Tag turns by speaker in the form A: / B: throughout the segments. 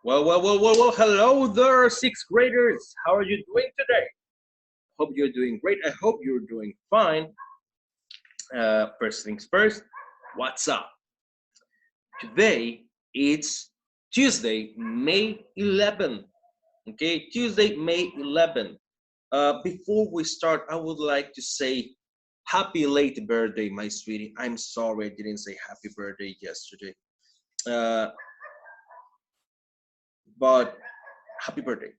A: Well, hello there, sixth graders. How are you doing today? Hope you're doing great. I hope you're doing fine. First things first, what's up? Today, it's Tuesday, May 11th. Okay, Tuesday, May 11th. Before we start, I would like to say happy late birthday, my sweetie. I'm sorry I didn't say happy birthday yesterday. Uh, but happy birthday.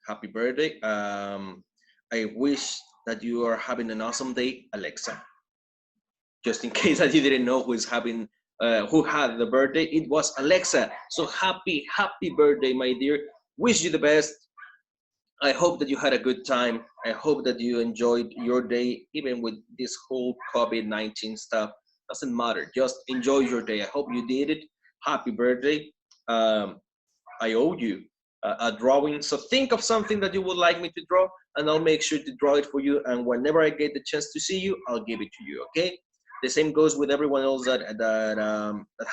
A: Happy birthday. I wish that you are having an awesome day, Alexa. Just in case that you didn't know who had the birthday, it was Alexa. So happy birthday, my dear. Wish you the best. I hope that you had a good time. I hope that you enjoyed your day, even with this whole COVID-19 stuff. Doesn't matter. Just enjoy your day. I hope you did it. Happy birthday. Um, I owe you a drawing. So think of something that you would like me to draw, and I'll make sure to draw it for you. And whenever I get the chance to see you, I'll give it to you. Okay? The same goes with everyone else that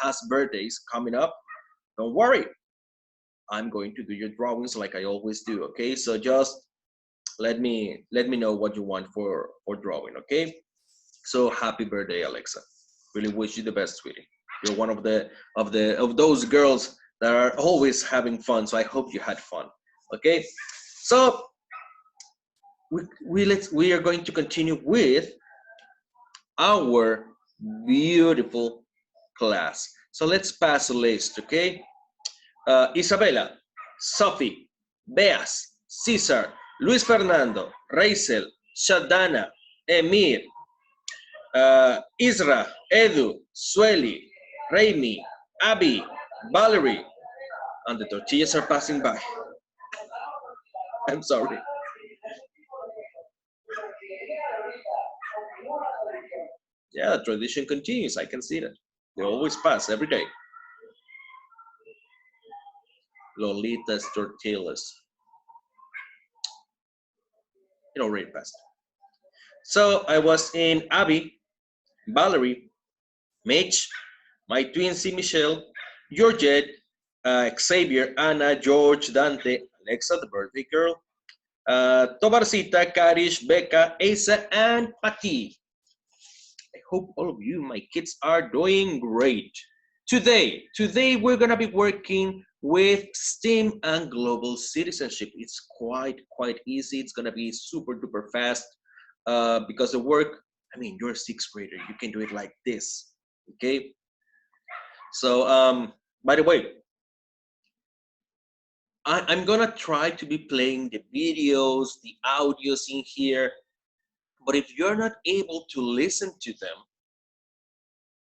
A: has birthdays coming up. Don't worry, I'm going to do your drawings like I always do. Okay? So just let me know what you want for drawing. Okay? So happy birthday, Alexa. Really wish you the best, sweetie. You're one of those girls that are always having fun. So I hope you had fun. Okay. So we are going to continue with our beautiful class. So let's pass a list. Okay. Isabela, Sophie, Beas, Cesar, Luis Fernando, Rachel, Shadana, Emir, Isra, Edu, Sueli, Raimi, Abby, Valerie, and the tortillas are passing by. I'm sorry. Yeah, the tradition continues. I can see that. They always pass every day. Lolita's tortillas. It already passed. So I was in Abby, Valerie, Mitch, my twin C. Michelle, Georgette, Xavier, Anna, George, Dante, Alexa, the birthday girl, Tobarcita, Karish, Becca, Asa, and Pati. I hope all of you, my kids, are doing great. Today we're gonna be working with STEAM and global citizenship. It's quite easy. It's gonna be super duper fast because the work. I mean, you're a sixth grader. You can do it like this. Okay. So by the way, I'm gonna try to be playing the videos, the audios in here. But if you're not able to listen to them,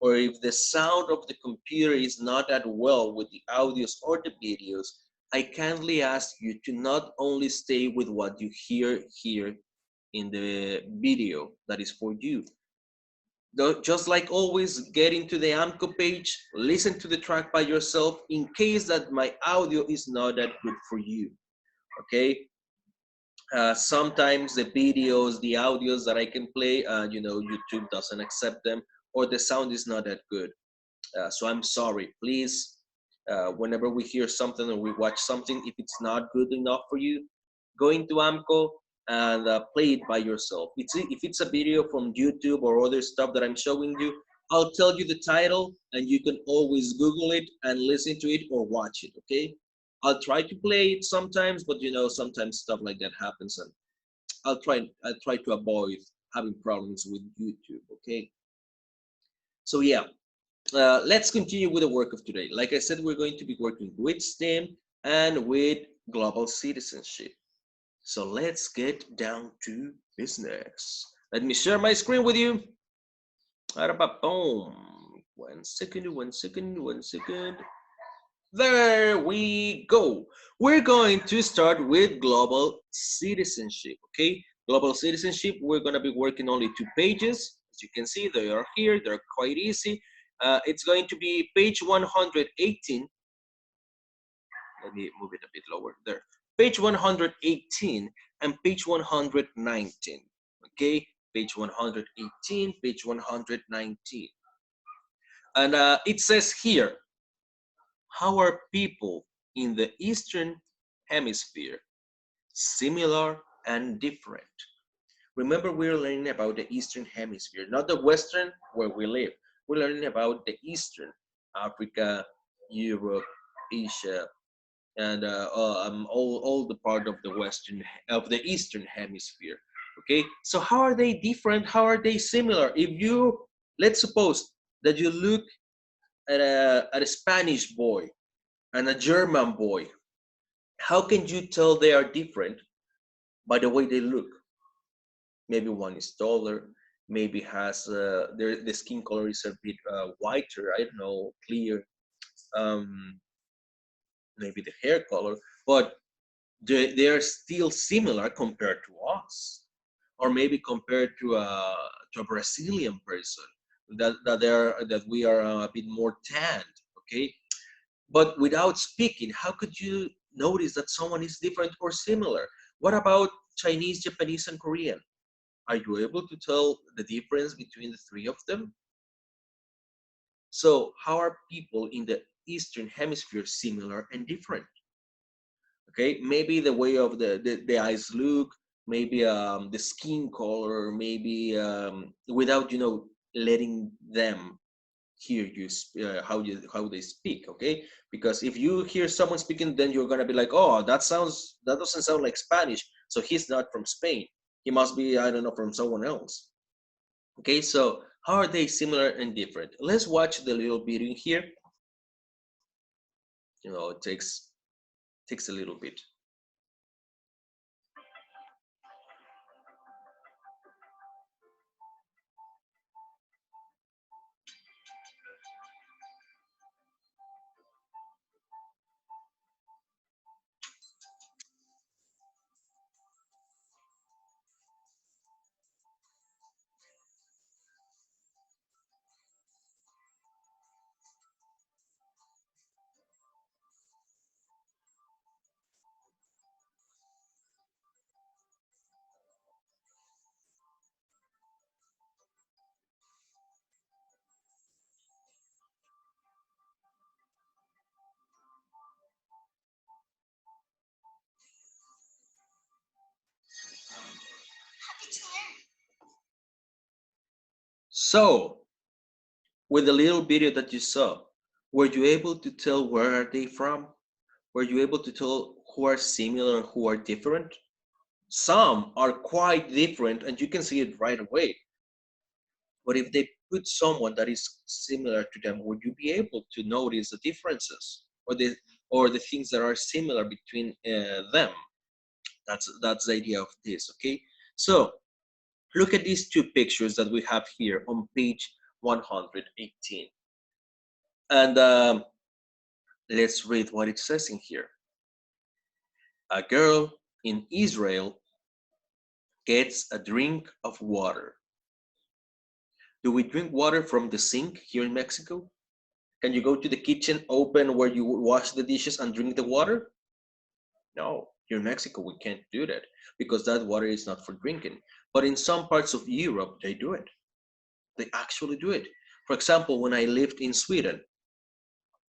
A: or if the sound of the computer is not that well with the audios or the videos, I kindly ask you to not only stay with what you hear here in the video that is for you. Just like always, get into the AMCO page, listen to the track by yourself in case that my audio is not that good for you, okay? Sometimes the videos, the audios that I can play, YouTube doesn't accept them, or the sound is not that good. So I'm sorry. Please, whenever we hear something or we watch something, if it's not good enough for you, go into AMCO and play it by yourself. If it's a video from YouTube or other stuff that I'm showing you, I'll tell you the title and you can always Google it and listen to it or watch it, okay? I'll try to play it sometimes, but sometimes stuff like that happens, and I'll try to avoid having problems with YouTube, okay? So yeah, let's continue with the work of today. Like I said, we're going to be working with STEM and with global citizenship. So let's get down to business. Let me share my screen with you. Boom. One second. There we go. We're going to start with global citizenship, okay? Global citizenship, we're gonna be working only 2 pages. As you can see, they are here, they're quite easy. It's going to be page 118. Let me move it a bit lower there. Page 118 and page 119, okay? Page 118, page 119. And it says here, how are people in the Eastern Hemisphere, similar and different. Remember, we're learning about the Eastern Hemisphere, not the Western where we live. We're learning about the Eastern, Africa, Europe, Asia, and all the part of the Eastern Hemisphere. Okay, so how are they different? How are they similar? If you, let's suppose that you look at a Spanish boy and a German boy, how can you tell they are different by the way they look? Maybe one is taller, maybe has the skin color is a bit whiter, I don't know, clear, um, maybe the hair color, but they are still similar compared to us, or maybe compared to a Brazilian person that we are a bit more tanned, okay? But without speaking, how could you notice that someone is different or similar? What about Chinese, Japanese, and Korean? Are you able to tell the difference between the three of them? So how are people in the Eastern Hemisphere similar and different? Okay, maybe the way of the eyes look, maybe the skin color, maybe without, letting them hear you how they speak. Okay, because if you hear someone speaking, then you're gonna be like, oh, that doesn't sound like Spanish, so he's not from Spain, he must be, I don't know, from someone else. Okay, so how are they similar and different? Let's watch the little video here. It takes a little bit. So with the little video that you saw, were you able to tell where are they from? Were you able to tell who are similar and who are different? Some are quite different and you can see it right away. But if they put someone that is similar to them, would you be able to notice the differences or the things that are similar between them? That's the idea of this, okay? So look at these two pictures that we have here on page 118. And let's read what it says in here. A girl in Israel gets a drink of water. Do we drink water from the sink here in Mexico? Can you go to the kitchen, open where you wash the dishes and drink the water? No, here in Mexico we can't do that because that water is not for drinking. But in some parts of Europe, they do it. They actually do it. For example, when I lived in Sweden,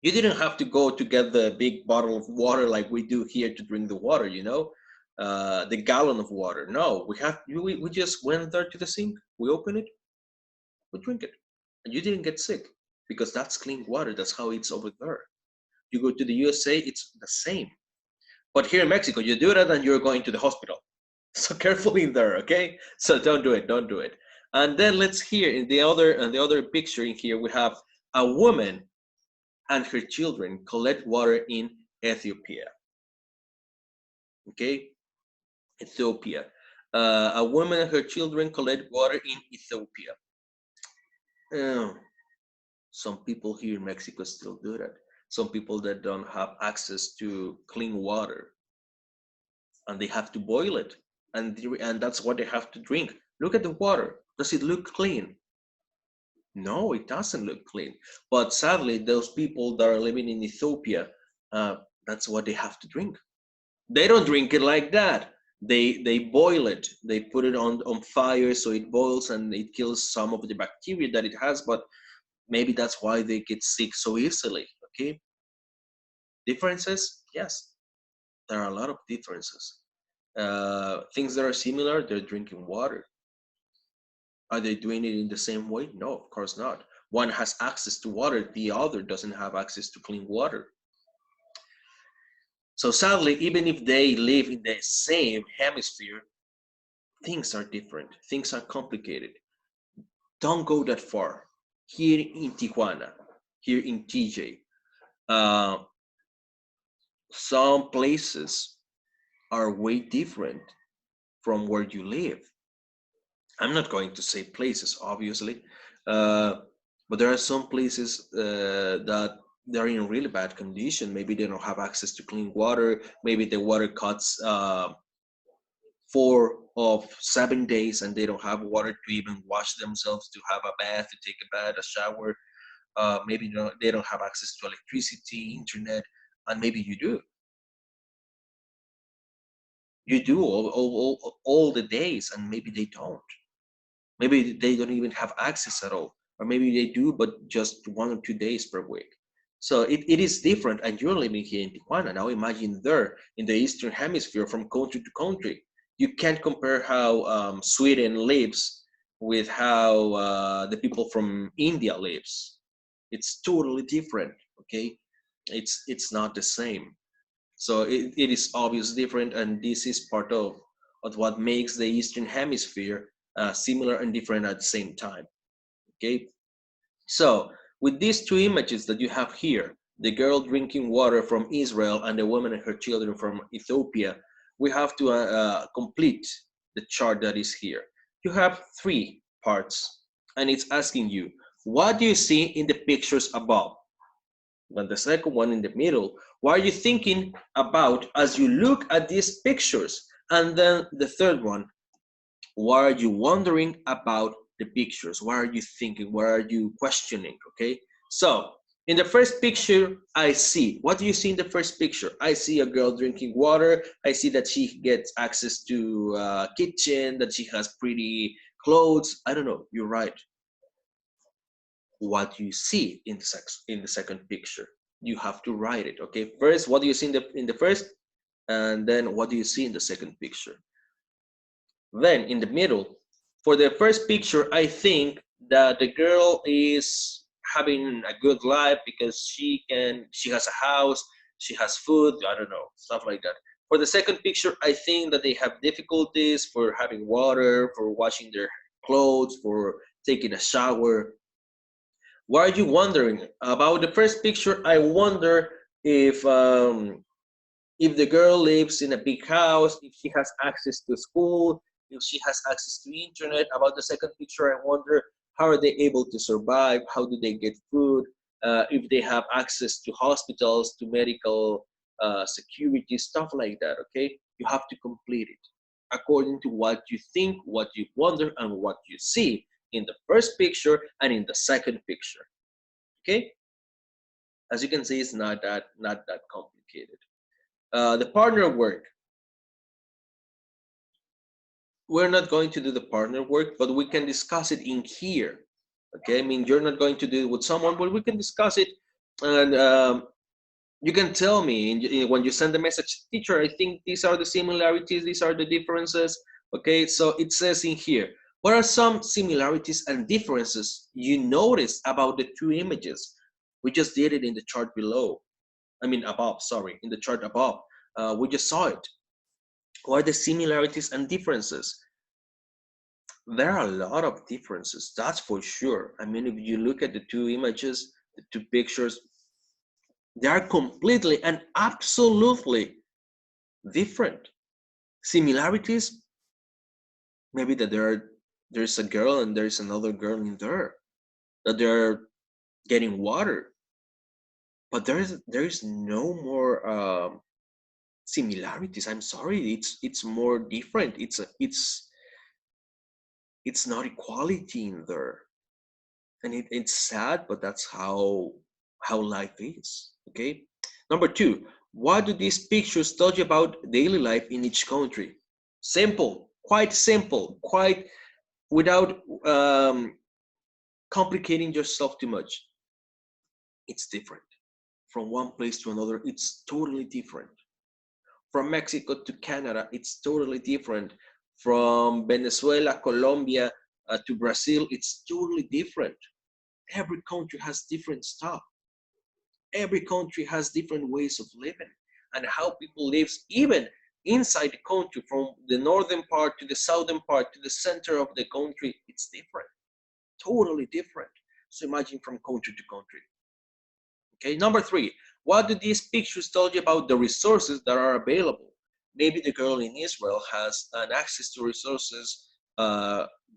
A: you didn't have to go to get the big bottle of water like we do here to drink the water, the gallon of water. No, we just went there to the sink, we open it, we drink it. And you didn't get sick because that's clean water. That's how it's over there. You go to the USA, it's the same. But here in Mexico, you do that and you're going to the hospital. So careful in there, okay? So don't do it, don't do it. And then let's hear in the other picture in here, we have a woman and her children collect water in Ethiopia. Okay, Ethiopia. A woman and her children collect water in Ethiopia. Some people here in Mexico still do that. Some people that don't have access to clean water, and they have to boil it, and that's what they have to drink. Look at the water. Does it look clean? No, it doesn't look clean. But sadly, those people that are living in Ethiopia, that's what they have to drink. They don't drink it like that. They boil it. They put it on fire so it boils and it kills some of the bacteria that it has. But maybe that's why they get sick so easily. Okay. Differences? Yes, there are a lot of differences. Things that are similar, they're drinking water. Are they doing it in the same way? No, of course not. One has access to water, the other doesn't have access to clean water. So sadly, even if they live in the same hemisphere, things are different. Things are complicated. Don't go that far. Here in Tijuana, here in TJ, uh, some places are way different from where you live. I'm not going to say places, obviously, uh, but there are some places that they're in really bad condition. Maybe they don't have access to clean water. Maybe the water cuts 4 of 7 days, and they don't have water to even wash themselves, to have a bath, to take a bath, a shower. Maybe they don't have access to electricity, internet, and maybe you do. You do all the days, and maybe they don't. Maybe they don't even have access at all, or maybe they do, but just 1 or 2 days per week. So it is different, and you're living here in Tijuana. Now imagine there in the Eastern Hemisphere, from country to country. You can't compare how Sweden lives with how the people from India lives. It's totally different, okay? It's not the same. So it is obviously different, and this is part of what makes the Eastern Hemisphere similar and different at the same time. Okay, so with these two images that you have here, the girl drinking water from Israel and the woman and her children from Ethiopia, we have to complete the chart that is here. You have 3 parts, and it's asking you, what do you see in the pictures above? But the second one in the middle, what are you thinking about as you look at these pictures? And then the third one, what are you wondering about the pictures? What are you thinking? What are you questioning? Okay, so in the first picture, I see, what do you see in the first picture? I see a girl drinking water. I see that she gets access to a kitchen, that she has pretty clothes. I don't know, you're right. What you see in the second picture, you have to write it. Okay, first, what do you see in the first, and then what do you see in the second picture? Then in the middle, for the first picture, I think that the girl is having a good life because she has a house, she has food, I don't know, stuff like that. For the second picture, I think that they have difficulties for having water, for washing their clothes, for taking a shower. What are you wondering about the first picture? I wonder if the girl lives in a big house, if she has access to school, if she has access to internet. About the second picture, I wonder how are they able to survive? How do they get food? If they have access to hospitals, to medical security, stuff like that. Okay, you have to complete it according to what you think, what you wonder, and what you see in the first picture and in the second picture. Okay, as you can see, it's not that complicated. The partner work. We're not going to do the partner work, but we can discuss it in here. Okay, I mean, you're not going to do it with someone, but we can discuss it, and you can tell me when you send the message, teacher, I think these are the similarities, these are the differences. Okay, so it says in here, what are some similarities and differences you notice about the two images? We just did it in the chart below. I mean, above, sorry, in the chart above. We just saw it. What are the similarities and differences? There are a lot of differences, that's for sure. I mean, if you look at the two images, the two pictures, they are completely and absolutely different. Similarities, maybe that there's a girl and there's another girl in there, that they're getting water, but there is no more similarities. I'm sorry, it's more different. It's not equality in there, and it's sad, but that's how life is. Okay, number two, what do these pictures tell you about daily life in each country? Simple, quite without complicating yourself too much. It's different. from one place to another, it's totally different. From Mexico to Canada, it's totally different. From Venezuela, Colombia to Brazil, it's totally different. Every country has different stuff. Every country has different ways of living and how people live, even inside the country, from the northern part to the southern part to the center of the country, it's different, totally different. So imagine from country to country. Okay, number three, what do these pictures tell you about the resources that are available? Maybe the girl in Israel has an access to resources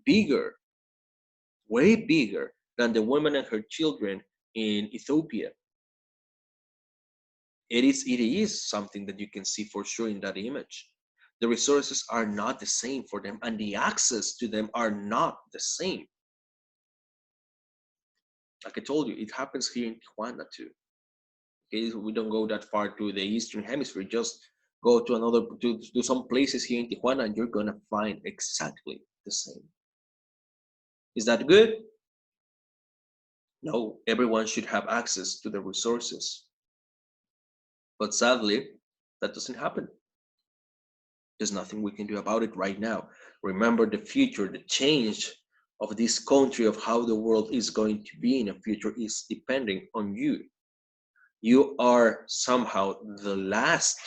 A: bigger, way bigger than the woman and her children in Ethiopia. It is something that you can see for sure in that image. The resources are not the same for them, and the access to them are not the same. Like I told you, it happens here in Tijuana too. Okay, we don't go that far to the Eastern Hemisphere. Just go to some places here in Tijuana, and you're gonna find exactly the same. Is that good? No, everyone should have access to the resources. But sadly, that doesn't happen. There's nothing we can do about it right now. Remember, the future, the change of this country, of how the world is going to be in the future, is depending on you. You are somehow the last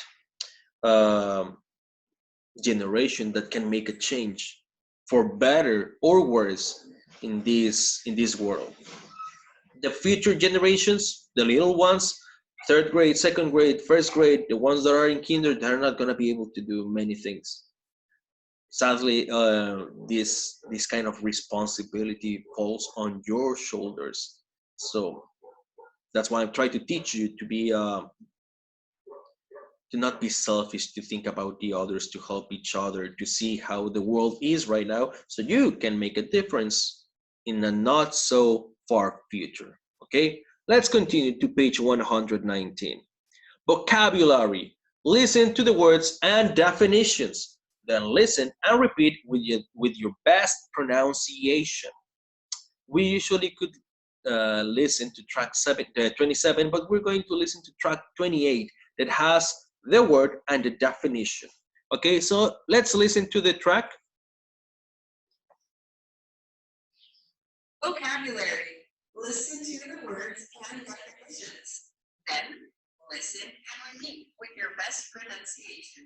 A: generation that can make a change for better or worse in this world. The future generations, the little ones, third grade, second grade, first grade, the ones that are in kinder, they're not going to be able to do many things. Sadly, this kind of responsibility falls on your shoulders. So that's why I'm trying to teach you to be to not be selfish, to think about the others, to help each other, to see how the world is right now, so you can make a difference in a not so far future. Okay, let's continue to page 119. Vocabulary. Listen to the words and definitions. Then listen and repeat with your best pronunciation. We usually could listen to track 27, but we're going to listen to track 28 that has the word and the definition. Okay, so let's listen to the track.
B: Vocabulary. Listen to the words and definitions. Then listen and repeat with your best pronunciation.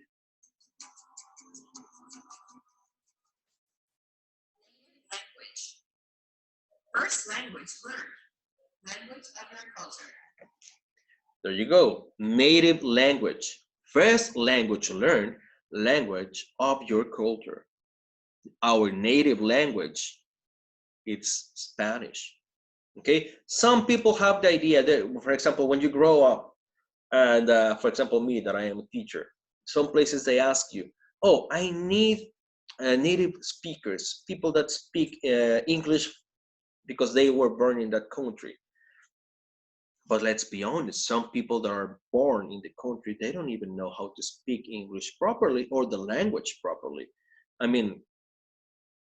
B: Language. First language learned. Language of your culture.
A: There you go. Native language. First language learned. Language of your culture. Our native language, it's Spanish. Okay, some people have the idea that, for example, when you grow up, and for example, me, that I am a teacher, some places they ask you, oh, I need native speakers, people that speak English because they were born in that country. But let's be honest, some people that are born in the country, they don't even know how to speak English properly or the language properly. I mean,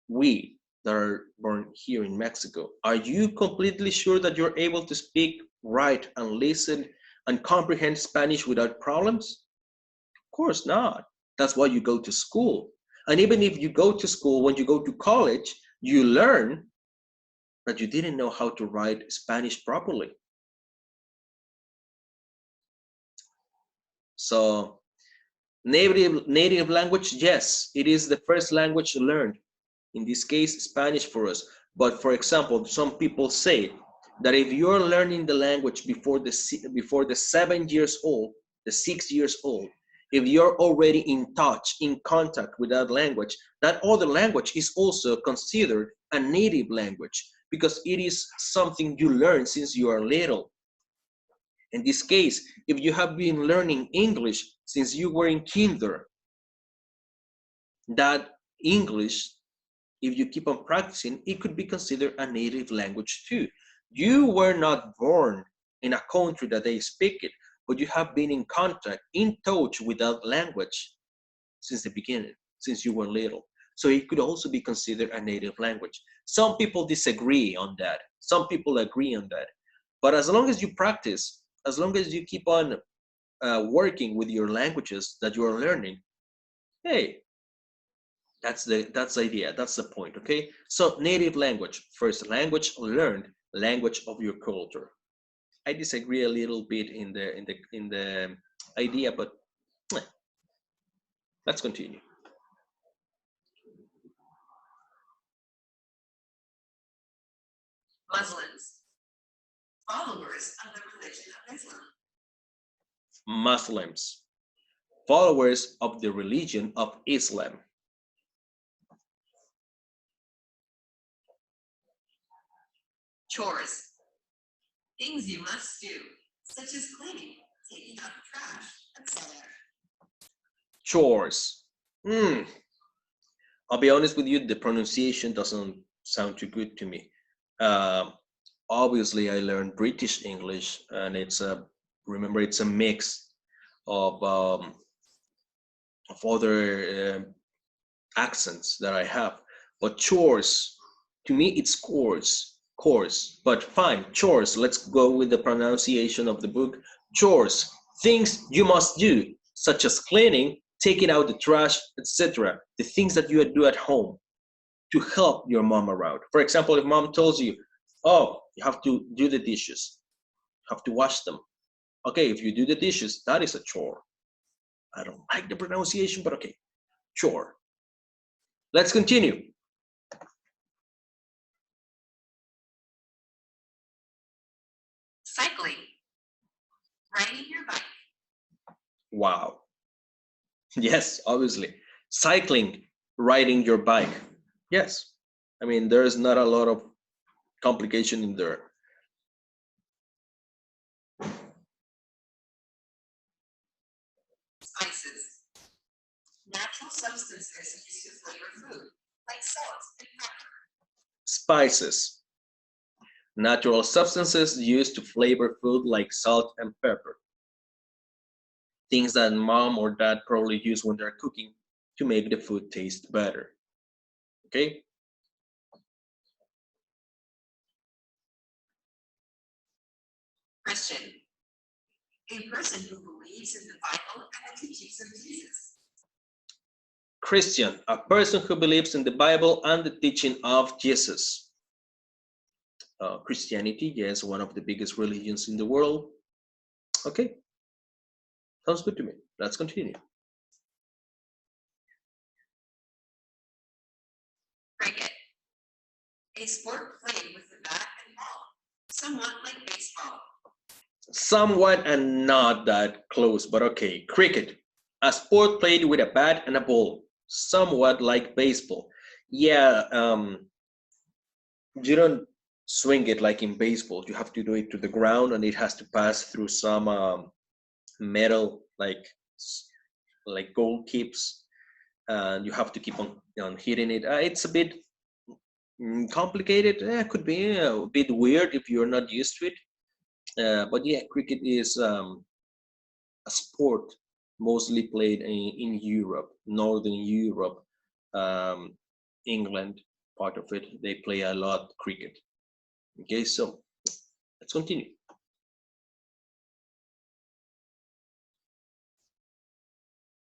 A: we that are born here in Mexico, are you completely sure that you're able to speak, write, and listen and comprehend Spanish without problems? Of course not. That's why you go to school. And even if you go to school, when you go to college, you learn that you didn't know how to write Spanish properly. So native language, yes, it is the first language learned. In this case, Spanish for us. But for example, some people say that if you're learning the language before the 7 years old, the 6 years old, if you're already in touch, in contact with that language, that other language is also considered a native language because it is something you learn since you are little. In this case, if you have been learning English since you were in kinder, that English, if you keep on practicing, it could be considered a native language too. You were not born in a country that they speak it, but you have been in contact, in touch with that language since the beginning, since you were little. So it could also be considered a native language. Some people disagree on that. Some people agree on that. But as long as you practice, as long as you keep on working with your languages that you are learning, hey, that's the idea. That's the point. Okay. So native language, first language learned, language of your culture. I disagree a little bit in the idea, but let's continue.
B: Muslims, followers of the religion of Islam.
A: Muslims, followers of the religion of Islam.
B: Chores, things you must do, such as cleaning, taking out the trash, etc.
A: Chores. I'll be honest with you, the pronunciation doesn't sound too good to me. Obviously, I learned British English, and remember, it's a mix of other accents that I have. But chores, to me, it's course. But fine, chores. Let's go with the pronunciation of the book. Chores, things you must do, such as cleaning, taking out the trash, etc. The things that you do at home to help your mom around. For example, if mom tells you, oh, you have to do the dishes, you have to wash them. Okay, if you do the dishes, that is a chore. I don't like the pronunciation, but okay, chore. Let's continue.
B: Cycling, riding your bike.
A: Wow. Yes, obviously. Cycling, riding your bike. Yes. I mean, there's not a lot of complication in there.
B: Spices, natural substances used to flavor food, like salt and pepper.
A: Spices, natural substances used to flavor food like salt and pepper. Things that mom or dad probably use when they're cooking to make the food taste better. Okay?
B: Christian, a person who believes in the Bible and the teachings of Jesus.
A: Christian, a person who believes in the Bible and the teaching of Jesus. Christianity, yes, one of the biggest religions in the world. Okay, sounds good to me. Let's continue.
B: Cricket, a sport played with the bat and ball, somewhat like baseball.
A: Somewhat and not that close, but okay. Cricket, a sport played with a bat and a ball, somewhat like baseball. Yeah, you don't swing it like in baseball. You have to do it to the ground, and it has to pass through some metal, like goal keeps, and you have to keep on hitting it. It's a bit complicated. Could be a bit weird if you're not used to it. But yeah, cricket is a sport mostly played in Europe, Northern Europe, England, part of it. They play a lot cricket. Okay, so let's continue.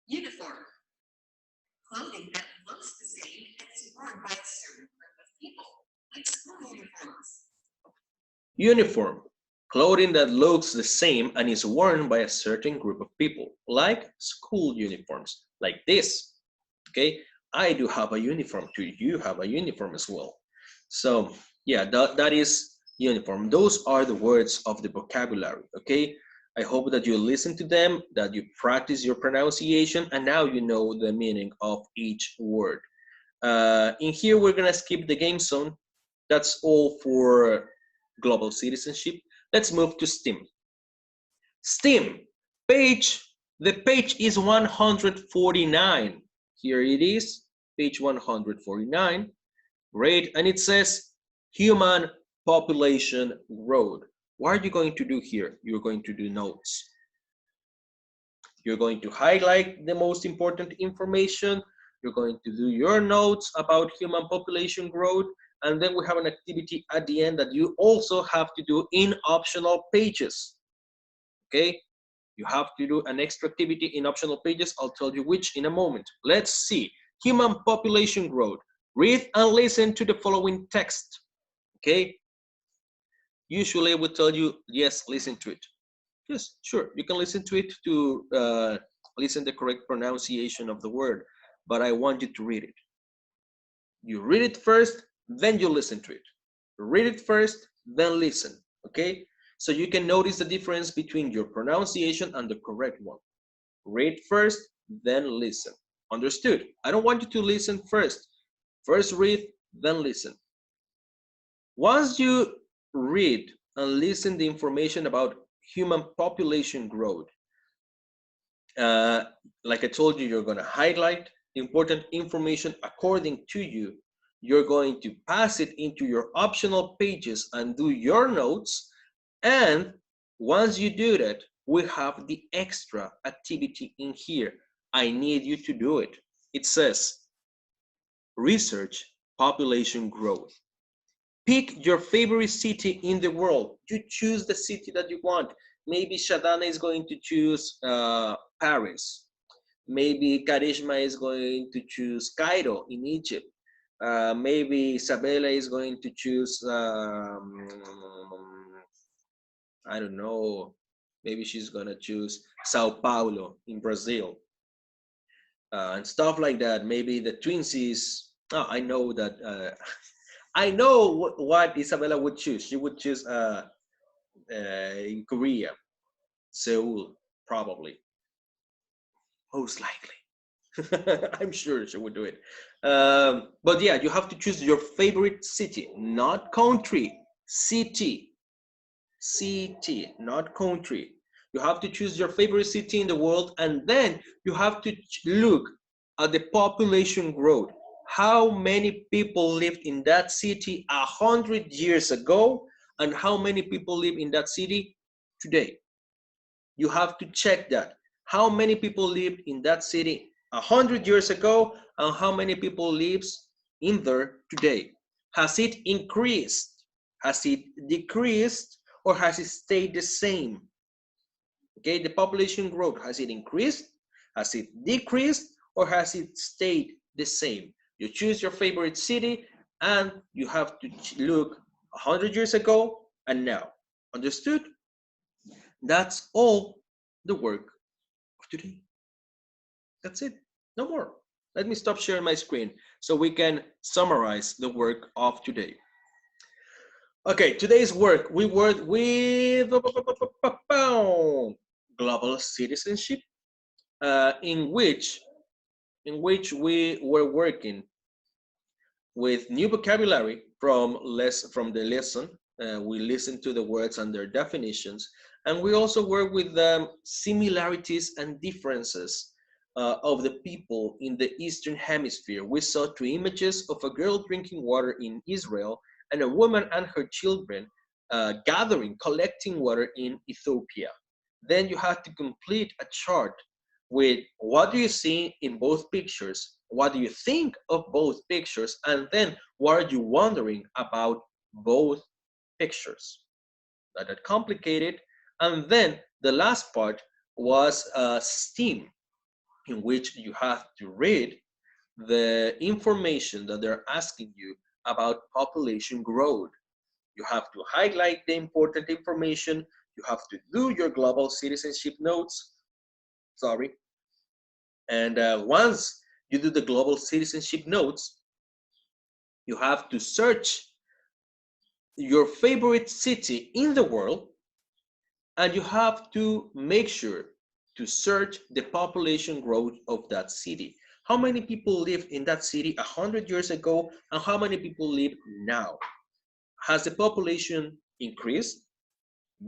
B: Uniform, clothing that looks the same and is worn by a certain group of people, like school uniforms.
A: Uniform, clothing that looks the same and is worn by a certain group of people, like school uniforms, like this. Okay, I do have a uniform too. You have a uniform as well. So yeah, that is uniform. Those are the words of the vocabulary. Okay, I hope that you listen to them, that you practice your pronunciation, and now you know the meaning of each word. In here, we're gonna skip the game zone. That's all for global citizenship. Let's move to STEAM. STEAM, the page is 149. Here it is, page 149. Great, and it says human population growth. What are you going to do here? You're going to do notes. You're going to highlight the most important information. You're going to do your notes about human population growth. And then we have an activity at the end that you also have to do in optional pages. okay? You have to do an extra activity in optional pages. I'll tell you which in a moment. Let's see. Human population growth. Read and listen to the following text, okay? Usually I would tell you, yes, listen to it. Yes, sure, you can listen to it to listen the correct pronunciation of the word, but I want you to read it. You read it first, then you listen to it. Read it first, then listen, okay? So you can notice the difference between your pronunciation and the correct one. Read first, then listen. Understood? I don't want you to listen first. First read, then listen. Once you read and listen the information about human population growth, like I told you, you're going to highlight the important information according to you. You're going to pass it into your optional pages and do your notes. And once you do that, we have the extra activity in here. I need you to do it. It says, research population growth. Pick your favorite city in the world. You choose the city that you want. Maybe Shadana is going to choose Paris. Maybe Karishma is going to choose Cairo in Egypt. Maybe Isabella is going to choose, I don't know, maybe she's going to choose Sao Paulo in Brazil. And stuff like that. Maybe the twinsies. Oh, I know that. I know what Isabella would choose. She would choose in Korea, Seoul, probably, most likely. I'm sure she would do it. But yeah, you have to choose your favorite city, not country. City, city, not country. You have to choose your favorite city in the world, and then you have to look at the population growth. How many people lived in that city 100 years ago, and how many people live in that city today? You have to check that. How many people lived in that city 100 years ago, and how many people lives in there today? Has it increased? Has it decreased? Or has it stayed the same? Okay, the population growth, has it increased? Has it decreased? Or has it stayed the same? You choose your favorite city and you have to look 100 years ago and now. Understood? That's all the work of today. That's it. No more. Let me stop sharing my screen so we can summarize the work of today. Okay, today's work, we worked with global citizenship, in which we were working with new vocabulary from the lesson. We listened to the words and their definitions, and we also work with similarities and differences of the people in the Eastern Hemisphere. We saw two images of a girl drinking water in Israel and a woman and her children collecting water in Ethiopia. Then you have to complete a chart with what do you see in both pictures, what do you think of both pictures, and then what are you wondering about both pictures. Not that complicated. And then the last part was STEAM, in which you have to read the information that they're asking you about population growth. You have to highlight the important information. You have to do your global citizenship notes. Sorry. And once you do the global citizenship notes, you have to search your favorite city in the world, and you have to make sure to search the population growth of that city. How many people lived in that city 100 years ago, and how many people live now? Has the population increased,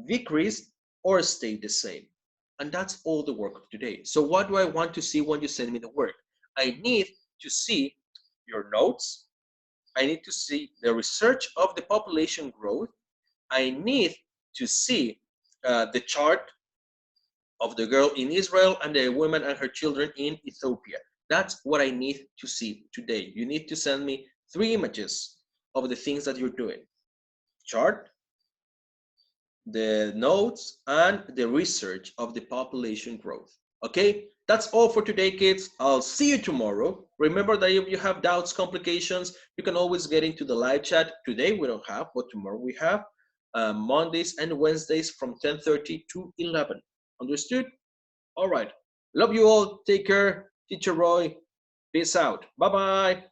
A: decreased, or stayed the same? And that's all the work of today. So what do I want to see when you send me the work? I need to see your notes. I need to see the research of the population growth. I need to see the chart of the girl in Israel and the woman and her children in Ethiopia. That's what I need to see today. You need to send me 3 images of the things that you're doing. Chart, the notes, and the research of the population growth. Okay, that's all for today, kids. I'll see you tomorrow. Remember that if you have doubts, complications, you can always get into the live chat. Today we don't have, but tomorrow we have. Mondays and Wednesdays from 10:30 to 11. Understood? All right. Love you all. Take care. Teacher Roy. Peace out. Bye-bye.